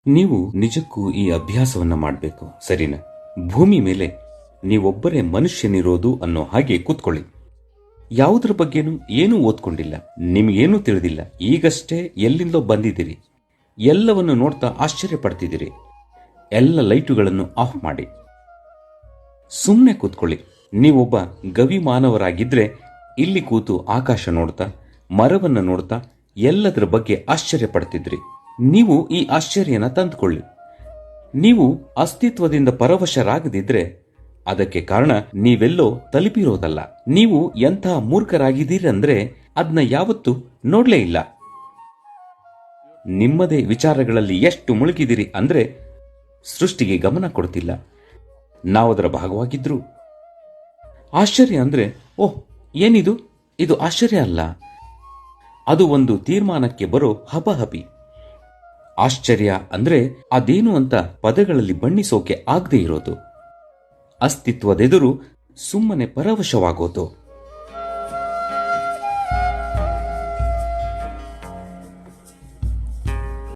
ನೀವು ನಿಜಕ್ಕೂ ಈ ಅಭ್ಯಾಸವನ್ನ ಮಾಡಬೇಕು, ಸರಿನಾ? ಭೂಮಿ ಮೇಲೆ ನೀವೊಬ್ಬರೇ ಮನುಷ್ಯನಿರೋದು ಅನ್ನೋ ಹಾಗೆ ಕೂತ್ಕೊಳ್ಳಿ. ಯಾವುದ್ರ ಬಗ್ಗೆನೂ ಏನೂ ಓದ್ಕೊಂಡಿಲ್ಲ, ನಿಮಗೇನೂ ತಿಳಿದಿಲ್ಲ. ಈಗಷ್ಟೇ ಎಲ್ಲಿಂದೋ ಬಂದಿದ್ದೀರಿ. ಎಲ್ಲವನ್ನು ನೋಡ್ತಾ ಆಶ್ಚರ್ಯ ಪಡ್ತಿದ್ದೀರಿ. ಎಲ್ಲ ಲೈಟುಗಳನ್ನು ಆಫ್ ಮಾಡಿ ಸುಮ್ಮನೆ ಕೂತ್ಕೊಳ್ಳಿ. ನೀವೊಬ್ಬ ಗವಿ ಮಾನವರಾಗಿದ್ರೆ ಇಲ್ಲಿ ಕೂತು ಆಕಾಶ ನೋಡ್ತಾ, ಮರವನ್ನು ನೋಡ್ತಾ ಎಲ್ಲದರ ಬಗ್ಗೆ ಆಶ್ಚರ್ಯ ಪಡ್ತಿದ್ರಿ. ನೀವು ಈ ಆಶ್ಚರ್ಯನ ತಂದುಕೊಳ್ಳಿ. ನೀವು ಅಸ್ತಿತ್ವದಿಂದ ಪರವಶರಾಗದಿದ್ರೆ ಅದಕ್ಕೆ ಕಾರಣ ನೀವೆಲ್ಲೋ ತಲುಪಿರೋದಲ್ಲ. ನೀವು ಎಂಥ ಮೂರ್ಖರಾಗಿದ್ದೀರಂದ್ರೆ ಅದನ್ನ ಯಾವತ್ತೂ ನೋಡ್ಲೇ ಇಲ್ಲ. ನಿಮ್ಮದೇ ವಿಚಾರಗಳಲ್ಲಿ ಎಷ್ಟು ಮುಳುಗಿದಿರಿ ಅಂದ್ರೆ ಸೃಷ್ಟಿಗೆ ಗಮನ ಕೊಡ್ತಿಲ್ಲ. ನಾವದರ ಭಾಗವಾಗಿದ್ರು. ಆಶ್ಚರ್ಯ ಅಂದ್ರೆ ಓಹ್ ಏನಿದು, ಇದು ಆಶ್ಚರ್ಯ ಅಲ್ಲ, ಅದು ಒಂದು ತೀರ್ಮಾನಕ್ಕೆ ಬರೋ ಹಪಹಪಿ. ಆಶ್ಚರ್ಯ ಅಂದ್ರೆ ಅದೇನು ಅಂತ ಪದಗಳಲ್ಲಿ ಬಣ್ಣಿಸೋಕೆ ಆಗದೆ ಇರೋದು. ಅಸ್ತಿತ್ವದೆದುರು ಸುಮ್ಮನೆ ಪರವಶವಾಗೋದು.